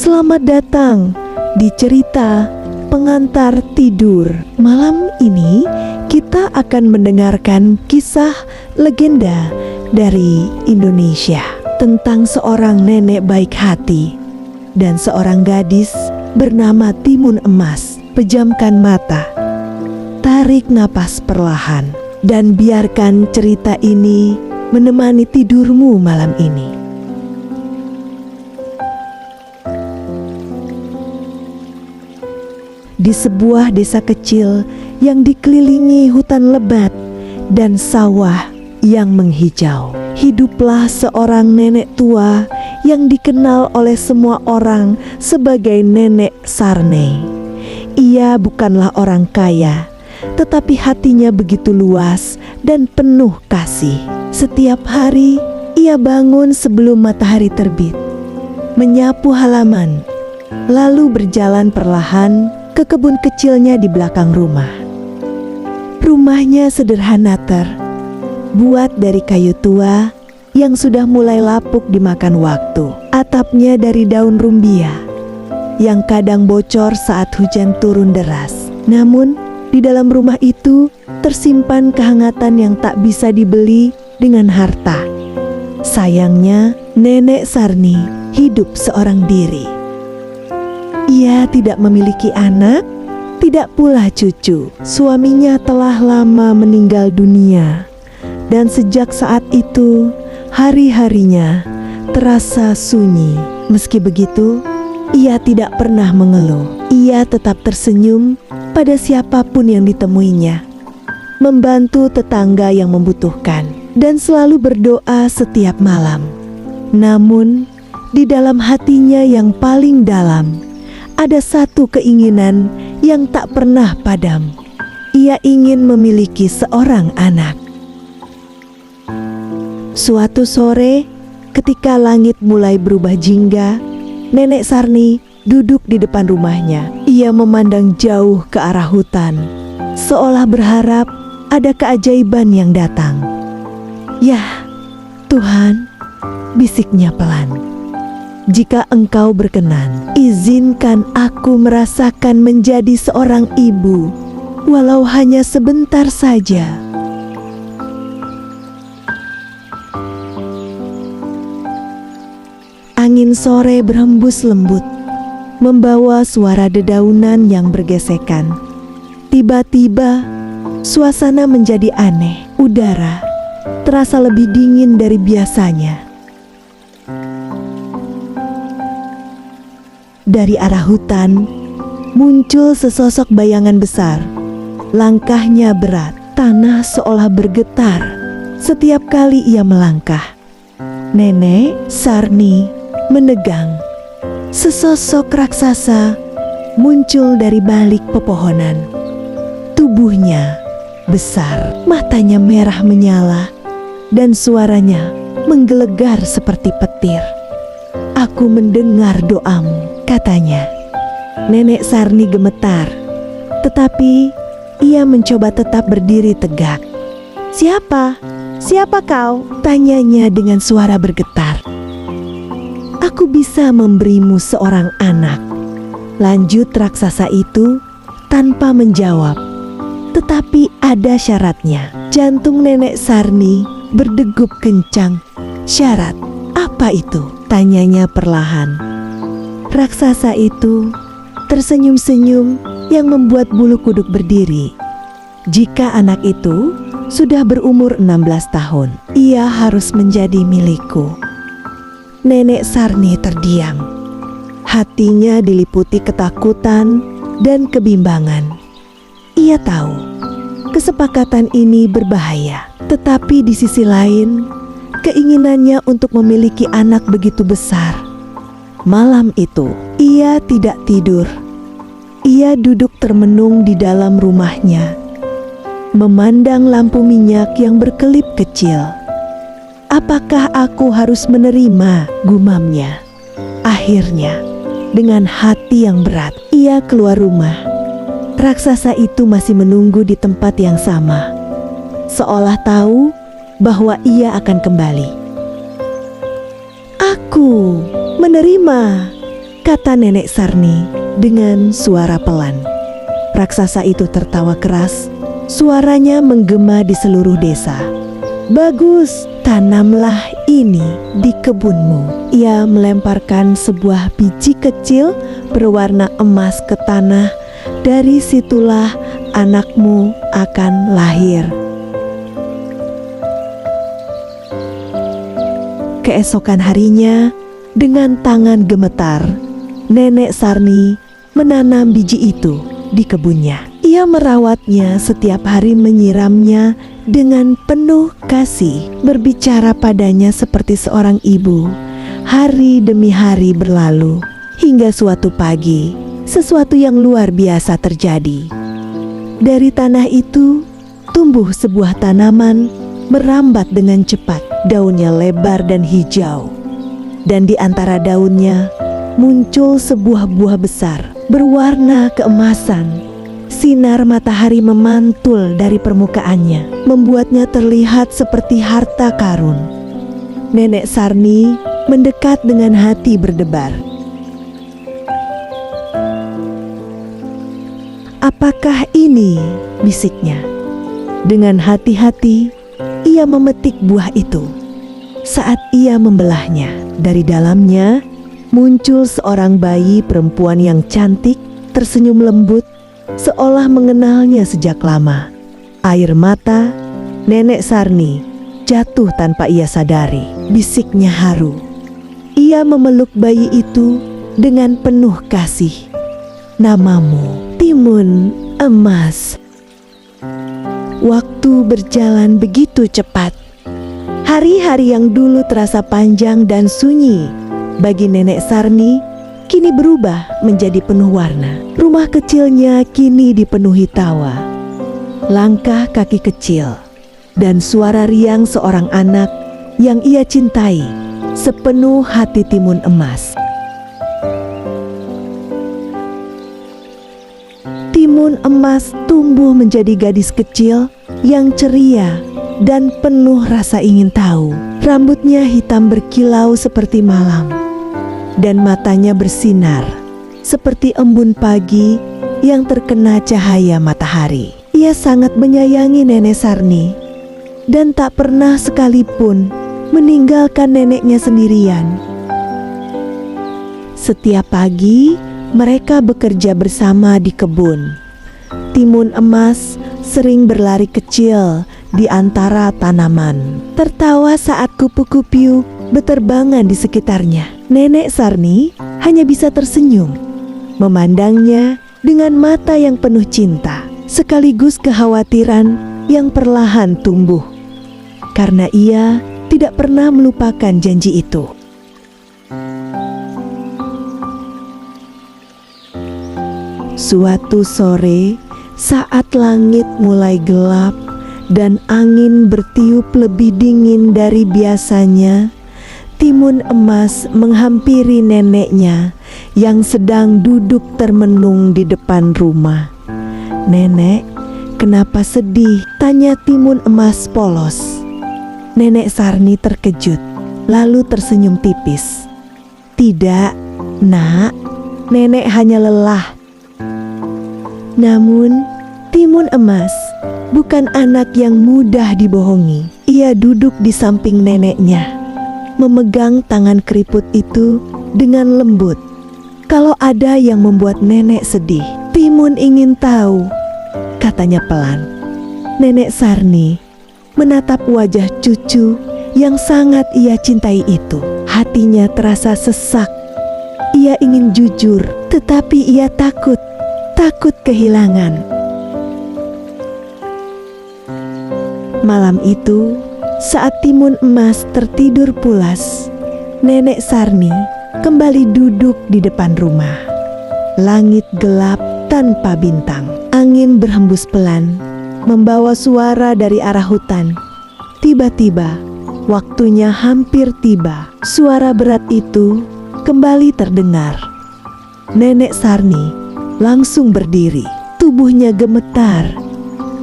Selamat datang di cerita Pengantar Tidur. Malam ini kita akan mendengarkan kisah legenda dari Indonesia tentang seorang nenek baik hati dan seorang gadis bernama Timun Emas. Pejamkan mata, tarik napas perlahan, dan biarkan cerita ini menemani tidurmu malam ini. Di sebuah desa kecil yang dikelilingi hutan lebat dan sawah yang menghijau, hiduplah seorang nenek tua yang dikenal oleh semua orang sebagai Nenek Sarney. Ia bukanlah orang kaya, tetapi hatinya begitu luas dan penuh kasih. Setiap hari ia bangun sebelum matahari terbit, menyapu halaman, lalu berjalan perlahan ke kebun kecilnya di belakang rumah. Rumahnya sederhana terbuat dari kayu tua yang sudah mulai lapuk dimakan waktu. Atapnya dari daun rumbia yang kadang bocor saat hujan turun deras. Namun di dalam rumah itu tersimpan kehangatan yang tak bisa dibeli dengan harta. Sayangnya, Nenek Sarni hidup seorang diri. Ia tidak memiliki anak, tidak pula cucu. Suaminya telah lama meninggal dunia, dan sejak saat itu hari-harinya terasa sunyi. Meski begitu, ia tidak pernah mengeluh. Ia tetap tersenyum pada siapapun yang ditemuinya, membantu tetangga yang membutuhkan, dan selalu berdoa setiap malam. Namun, di dalam hatinya yang paling dalam, ada satu keinginan yang tak pernah padam. Ia ingin memiliki seorang anak. Suatu sore, ketika langit mulai berubah jingga, Nenek Sarni duduk di depan rumahnya. Ia memandang jauh ke arah hutan, seolah berharap ada keajaiban yang datang. "Yah, Tuhan," bisiknya pelan, "jika Engkau berkenan, izinkan aku merasakan menjadi seorang ibu, walau hanya sebentar saja." Angin sore berhembus lembut, membawa suara dedaunan yang bergesekan. Tiba-tiba, suasana menjadi aneh. Udara terasa lebih dingin dari biasanya. Dari arah hutan, muncul sesosok bayangan besar. Langkahnya berat, tanah seolah bergetar setiap kali ia melangkah. Nenek Sarni menegang. Sesosok raksasa muncul dari balik pepohonan. Tubuhnya besar, matanya merah menyala, dan suaranya menggelegar seperti petir. "Aku mendengar doamu," katanya. Nenek Sarni gemetar, tetapi ia mencoba tetap berdiri tegak. "Siapa? Siapa kau?" tanyanya dengan suara bergetar. "Aku bisa memberimu seorang anak," lanjut raksasa itu tanpa menjawab. Tetapi ada syaratnya. Jantung Nenek Sarni berdegup kencang. "Syarat apa itu?" tanyanya perlahan. Raksasa itu tersenyum-senyum yang membuat bulu kuduk berdiri. "Jika anak itu sudah berumur 16 tahun, ia harus menjadi milikku." Nenek Sarni terdiam. Hatinya diliputi ketakutan dan kebimbangan. Ia tahu kesepakatan ini berbahaya, tetapi di sisi lain, keinginannya untuk memiliki anak begitu besar. Malam itu, ia tidak tidur. Ia duduk termenung di dalam rumahnya, memandang lampu minyak yang berkelip kecil. "Apakah aku harus menerima?" gumamnya. Akhirnya, dengan hati yang berat, ia keluar rumah. Raksasa itu masih menunggu di tempat yang sama, seolah tahu bahwa ia akan kembali. "Aku menerima," kata Nenek Sarni dengan suara pelan. Raksasa itu tertawa keras, suaranya menggema di seluruh desa. "Bagus, tanamlah ini di kebunmu." Ia melemparkan sebuah biji kecil berwarna emas ke tanah. "Dari situlah anakmu akan lahir." Keesokan harinya, dengan tangan gemetar, Nenek Sarni menanam biji itu di kebunnya. Ia merawatnya, setiap hari menyiramnya dengan penuh kasih, berbicara padanya seperti seorang ibu. Hari demi hari berlalu, hingga suatu pagi, sesuatu yang luar biasa terjadi. Dari tanah itu, tumbuh sebuah tanaman merambat dengan cepat. Daunnya lebar dan hijau, dan di antara daunnya muncul sebuah buah besar berwarna keemasan. Sinar matahari memantul dari permukaannya, membuatnya terlihat seperti harta karun. Nenek Sarni mendekat dengan hati berdebar. "Apakah ini?" bisiknya. Dengan hati-hati, ia memetik buah itu. Saat ia membelahnya, dari dalamnya muncul seorang bayi perempuan yang cantik, tersenyum lembut, seolah mengenalnya sejak lama. Air mata Nenek Sarni jatuh tanpa ia sadari. Bisiknya haru. Ia memeluk bayi itu dengan penuh kasih. "Namamu Timun Emas." Waktu berjalan begitu cepat. Hari-hari yang dulu terasa panjang dan sunyi bagi Nenek Sarni kini berubah menjadi penuh warna. Rumah kecilnya kini dipenuhi tawa, langkah kaki kecil, dan suara riang seorang anak yang ia cintai sepenuh hati Timun Emas. Timun Emas tumbuh menjadi gadis kecil yang ceria dan penuh rasa ingin tahu. Rambutnya hitam berkilau seperti malam, dan matanya bersinar seperti embun pagi yang terkena cahaya matahari. Ia sangat menyayangi Nenek Sarni dan tak pernah sekalipun meninggalkan neneknya sendirian. Setiap pagi mereka bekerja bersama di kebun. Timun Emas sering berlari kecil di antara tanaman, tertawa saat kupu-kupu berterbangan di sekitarnya. Nenek Sarni hanya bisa tersenyum, memandangnya dengan mata yang penuh cinta, sekaligus kekhawatiran yang perlahan tumbuh, karena ia tidak pernah melupakan janji itu. Suatu sore, saat langit mulai gelap dan angin bertiup lebih dingin dari biasanya, Timun Emas menghampiri neneknya yang sedang duduk termenung di depan rumah. "Nenek, kenapa sedih?" tanya Timun Emas polos. Nenek Sarni terkejut, lalu tersenyum tipis. "Tidak, Nak, nenek hanya lelah." Namun, Timun Emas bukan anak yang mudah dibohongi. Ia duduk di samping neneknya, memegang tangan keriput itu dengan lembut. Kalau ada yang membuat nenek sedih, Timun ingin tahu, katanya pelan. Nenek Sarni menatap wajah cucu yang sangat ia cintai itu. Hatinya terasa sesak. Ia ingin jujur, tetapi ia takut kehilangan. Malam itu, saat Timun Emas tertidur pulas, Nenek Sarni kembali duduk di depan rumah. Langit gelap tanpa bintang. Angin berhembus pelan, membawa suara dari arah hutan. Tiba-tiba, waktunya hampir tiba. Suara berat itu kembali terdengar. Nenek Sarni langsung berdiri, tubuhnya gemetar.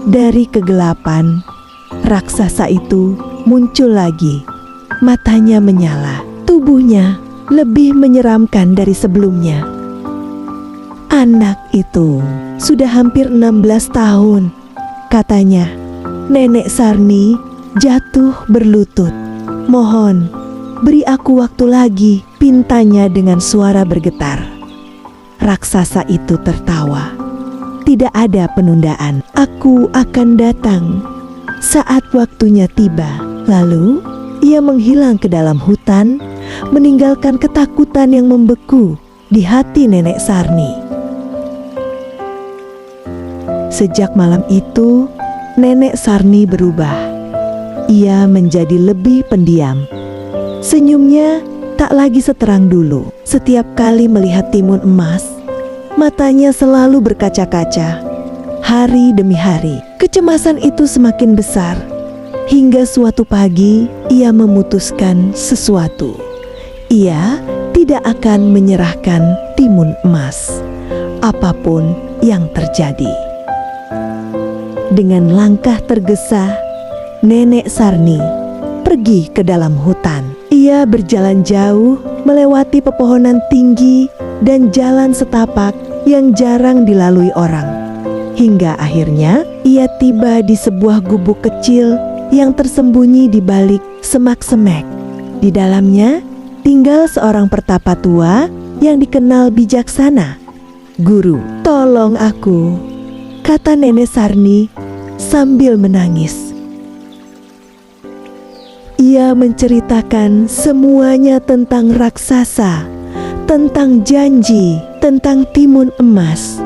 Dari kegelapan, raksasa itu muncul lagi. Matanya menyala, tubuhnya lebih menyeramkan dari sebelumnya. Anak itu sudah hampir 16 tahun, katanya. Nenek Sarni jatuh berlutut. "Mohon, beri aku waktu lagi," pintanya dengan suara bergetar. Raksasa itu tertawa. "Tidak ada penundaan, aku akan datang saat waktunya tiba." Lalu ia menghilang ke dalam hutan, meninggalkan ketakutan yang membeku di hati Nenek Sarni. Sejak malam itu, Nenek Sarni berubah. Ia menjadi lebih pendiam. Senyumnya tak lagi seterang dulu. Setiap kali melihat timun emas, matanya selalu berkaca-kaca. Hari demi hari, kecemasan itu semakin besar. Hingga suatu pagi, ia memutuskan sesuatu. Ia tidak akan menyerahkan timun emas, apapun yang terjadi. Dengan langkah tergesa, Nenek Sarni pergi ke dalam hutan. Ia berjalan jauh, melewati pepohonan tinggi dan jalan setapak yang jarang dilalui orang. Hingga akhirnya ia tiba di sebuah gubuk kecil yang tersembunyi di balik semak-semek. Di dalamnya tinggal seorang pertapa tua yang dikenal bijaksana. "Guru, tolong aku," kata Nenek Sarni sambil menangis. Ia menceritakan semuanya tentang raksasa, tentang janji, tentang timun emas.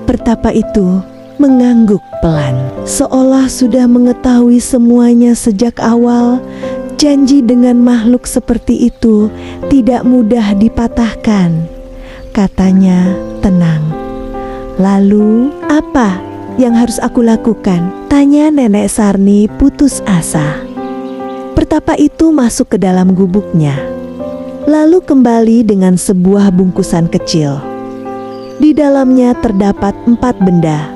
Pertapa itu mengangguk pelan, seolah sudah mengetahui semuanya sejak awal. Janji dengan makhluk seperti itu tidak mudah dipatahkan, katanya tenang. "Lalu apa yang harus aku lakukan?" tanya Nenek Sarni putus asa. Pertapa itu masuk ke dalam gubuknya, lalu kembali dengan sebuah bungkusan kecil. Di dalamnya terdapat 4 benda: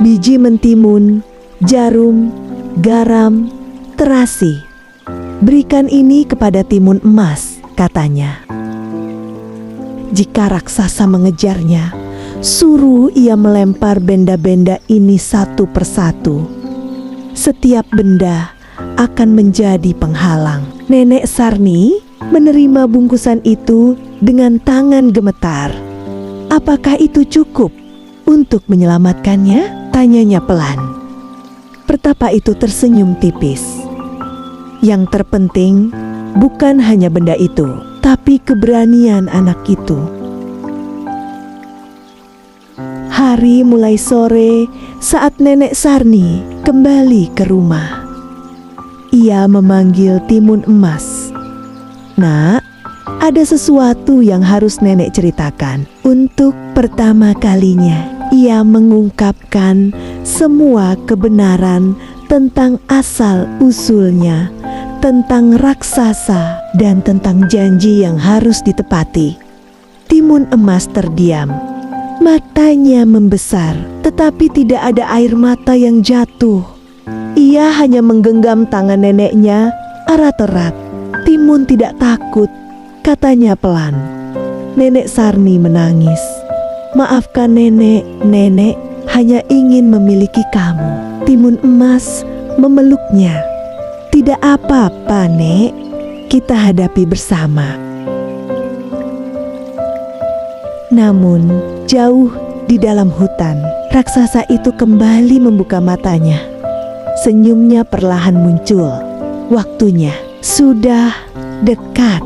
biji mentimun, jarum, garam, terasi. "Berikan ini kepada timun emas," katanya. "Jika raksasa mengejarnya, suruh ia melempar benda-benda ini satu persatu. Setiap benda akan menjadi penghalang." Nenek Sarni menerima bungkusan itu dengan tangan gemetar. "Apakah itu cukup untuk menyelamatkannya?" tanyanya pelan. Pertapa itu tersenyum tipis. "Yang terpenting bukan hanya benda itu, tapi keberanian anak itu." Hari mulai sore saat Nenek Sarni kembali ke rumah. Ia memanggil timun emas. "Nak, ada sesuatu yang harus nenek ceritakan." Untuk pertama kalinya, ia mengungkapkan semua kebenaran tentang asal-usulnya, tentang raksasa, dan tentang janji yang harus ditepati. Timun emas terdiam. Matanya membesar, tetapi tidak ada air mata yang jatuh. Ia hanya menggenggam tangan neneknya erat-erat. "Timun tidak takut," katanya pelan. Nenek Sarni menangis. "Maafkan nenek, nenek hanya ingin memiliki kamu." Timun emas memeluknya. "Tidak apa-apa, Nek, kita hadapi bersama." Namun jauh di dalam hutan, raksasa itu kembali membuka matanya. Senyumnya perlahan muncul. Waktunya sudah dekat.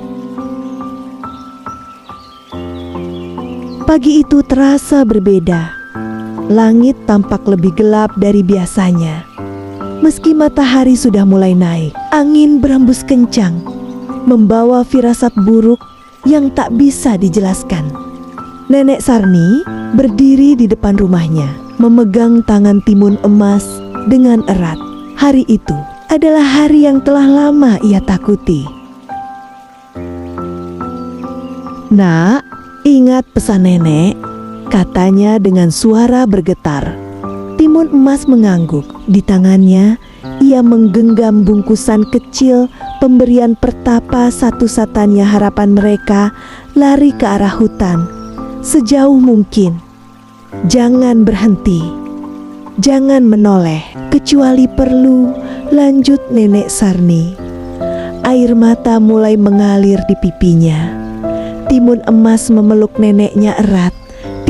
Pagi itu terasa berbeda. Langit tampak lebih gelap dari biasanya. Meski matahari sudah mulai naik, angin berembus kencang, membawa firasat buruk yang tak bisa dijelaskan. Nenek Sarni berdiri di depan rumahnya, memegang tangan timun emas dengan erat. Hari itu adalah hari yang telah lama ia takuti. "Nak, ingat pesan nenek," katanya dengan suara bergetar. Timun emas mengangguk. Di tangannya ia menggenggam bungkusan kecil pemberian pertapa satu-satunya harapan mereka lari ke arah hutan sejauh mungkin. Jangan berhenti, jangan menoleh, kecuali perlu, lanjut Nenek Sarni. Air mata mulai mengalir di pipinya. Timun Emas memeluk neneknya erat.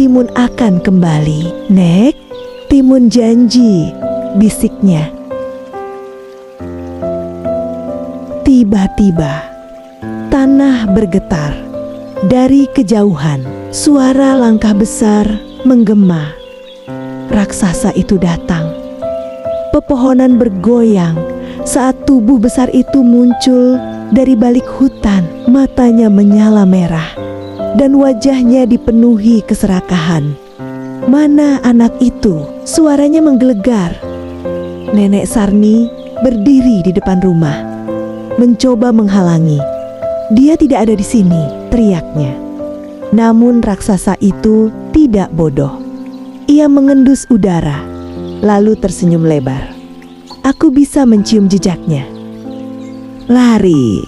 Timun akan kembali. Nek, Timun janji, bisiknya. Tiba-tiba, tanah bergetar. Dari kejauhan, suara langkah besar menggema. Raksasa itu datang. Pepohonan bergoyang saat tubuh besar itu muncul dari balik hutan. Matanya menyala merah dan wajahnya dipenuhi keserakahan. Mana anak itu? Suaranya menggelegar. Nenek Sarni berdiri di depan rumah, mencoba menghalangi. Dia tidak ada di sini, teriaknya. Namun raksasa itu tidak bodoh. Ia mengendus udara, lalu tersenyum lebar. Aku bisa mencium jejaknya. Lari.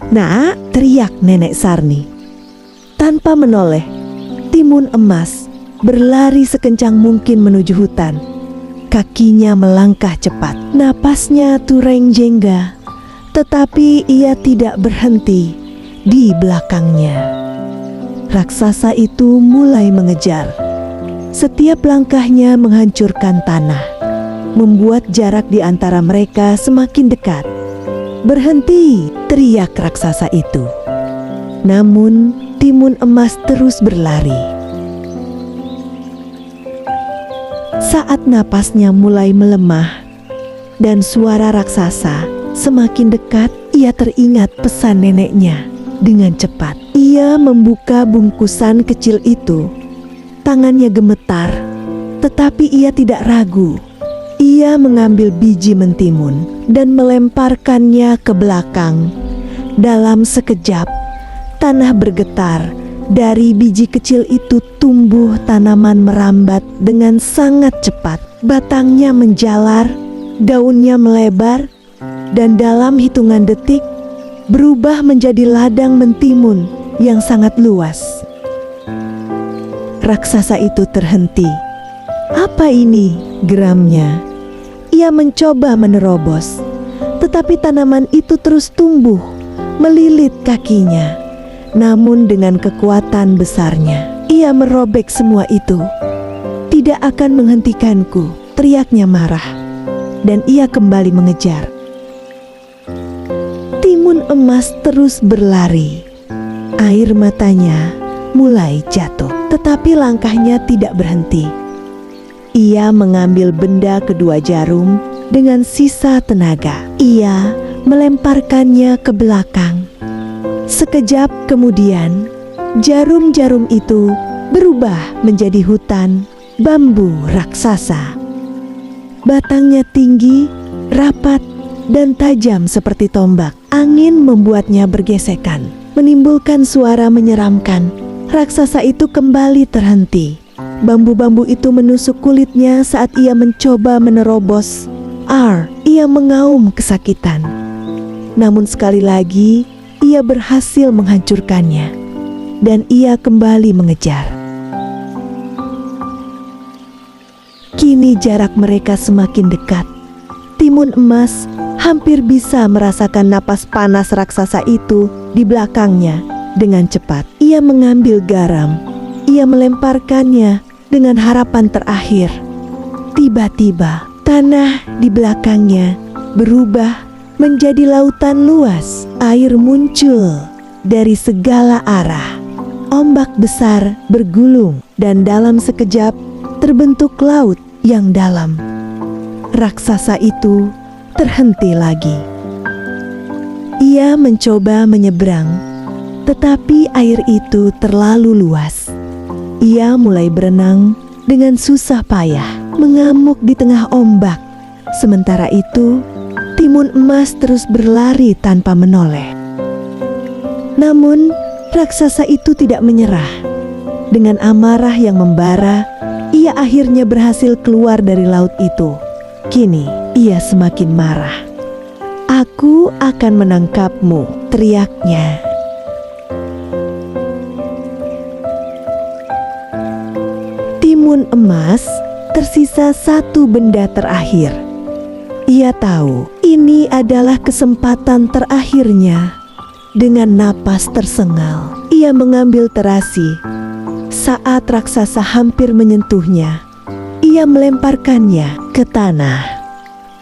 Nak, teriak Nenek Sarni. Tanpa menoleh, Timun Emas berlari sekencang mungkin menuju hutan. Kakinya melangkah cepat, napasnya tureng jengga, tetapi ia tidak berhenti di belakangnya. Raksasa itu mulai mengejar. Setiap langkahnya menghancurkan tanah, membuat jarak di antara mereka semakin dekat. Berhenti, teriak raksasa itu. Namun Timun Emas terus berlari. Saat napasnya mulai melemah dan suara raksasa semakin dekat, ia teringat pesan neneknya. Dengan cepat, ia membuka bungkusan kecil itu. Tangannya gemetar, tetapi ia tidak ragu. Ia mengambil biji mentimun dan melemparkannya ke belakang. Dalam sekejap, tanah bergetar. Dari biji kecil itu tumbuh tanaman merambat dengan sangat cepat. Batangnya menjalar, daunnya melebar, dan dalam hitungan detik berubah menjadi ladang mentimun yang sangat luas. Raksasa itu terhenti. Apa ini? Geramnya. Ia mencoba menerobos, tetapi tanaman itu terus tumbuh, melilit kakinya. Namun dengan kekuatan besarnya, ia merobek semua itu. Tidak akan menghentikanku, teriaknya marah. Dan ia kembali mengejar. Timun Emas terus berlari. Air matanya mulai jatuh, tetapi langkahnya tidak berhenti. Ia mengambil benda kedua jarum dengan sisa tenaga. Ia melemparkannya ke belakang. Sekejap kemudian, jarum-jarum itu berubah menjadi hutan bambu raksasa. Batangnya tinggi, rapat, dan tajam seperti tombak. Angin membuatnya bergesekan, menimbulkan suara menyeramkan. Raksasa itu kembali terhenti. Bambu-bambu itu menusuk kulitnya saat ia mencoba menerobos. Ia mengaum kesakitan. Namun sekali lagi, ia berhasil menghancurkannya. Dan ia kembali mengejar. Kini jarak mereka semakin dekat. Timun Emas hampir bisa merasakan napas panas raksasa itu di belakangnya. Dengan cepat, ia mengambil garam. Ia melemparkannya dengan harapan terakhir. Tiba-tiba, tanah di belakangnya berubah menjadi lautan luas. Air muncul dari segala arah. Ombak besar bergulung dan dalam sekejap terbentuk laut yang dalam. Raksasa itu terhenti lagi. Ia mencoba menyeberang, tetapi air itu terlalu luas. Ia mulai berenang dengan susah payah, mengamuk di tengah ombak. Sementara itu, Timun Emas terus berlari tanpa menoleh. Namun, raksasa itu tidak menyerah. Dengan amarah yang membara, ia akhirnya berhasil keluar dari laut itu. Kini, ia semakin marah. "Aku akan menangkapmu," teriaknya. Timun emas tersisa satu benda terakhir. Ia tahu ini adalah kesempatan terakhirnya. Dengan napas tersengal, ia mengambil terasi. Saat raksasa hampir menyentuhnya, ia melemparkannya ke tanah.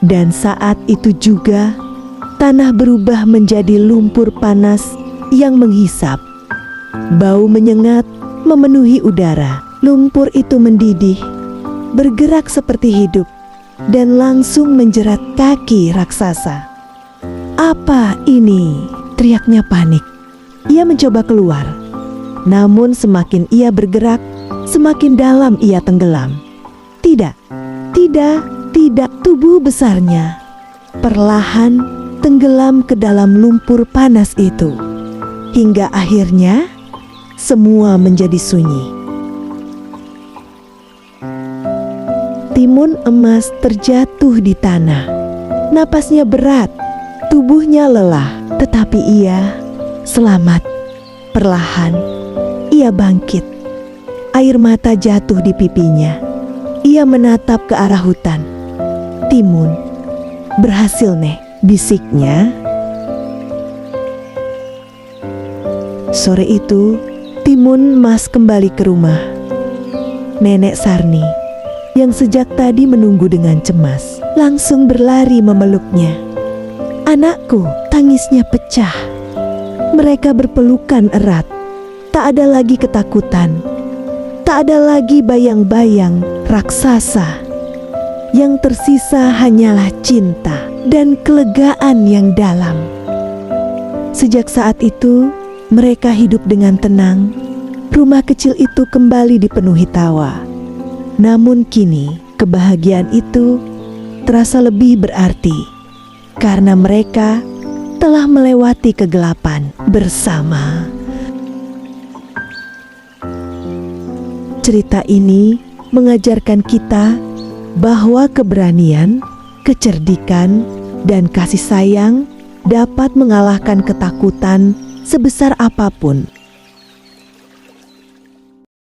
Dan saat itu juga, tanah berubah menjadi lumpur panas yang menghisap. Bau menyengat memenuhi udara. Lumpur itu mendidih, bergerak seperti hidup, dan langsung menjerat kaki raksasa. "Apa ini?" teriaknya panik. Ia mencoba keluar, namun semakin ia bergerak, semakin dalam ia tenggelam. Tidak, tubuh besarnya perlahan tenggelam ke dalam lumpur panas itu. Hingga akhirnya semua menjadi sunyi. Timun emas terjatuh di tanah. Napasnya berat, tubuhnya lelah, tetapi ia selamat. Perlahan ia bangkit. Air mata jatuh di pipinya. Ia menatap ke arah hutan. "Timun, berhasil, Nek," bisiknya. Sore itu, Timun emas kembali ke rumah. Nenek Sarni, yang sejak tadi menunggu dengan cemas, langsung berlari memeluknya. "Anakku," tangisnya pecah. Mereka berpelukan erat. Tak ada lagi ketakutan. Tak ada lagi bayang-bayang raksasa. Yang tersisa hanyalah cinta dan kelegaan yang dalam. Sejak saat itu, mereka hidup dengan tenang. Rumah kecil itu kembali dipenuhi tawa. Namun kini, kebahagiaan itu terasa lebih berarti karena mereka telah melewati kegelapan bersama. Cerita ini mengajarkan kita bahwa keberanian, kecerdikan, dan kasih sayang dapat mengalahkan ketakutan sebesar apapun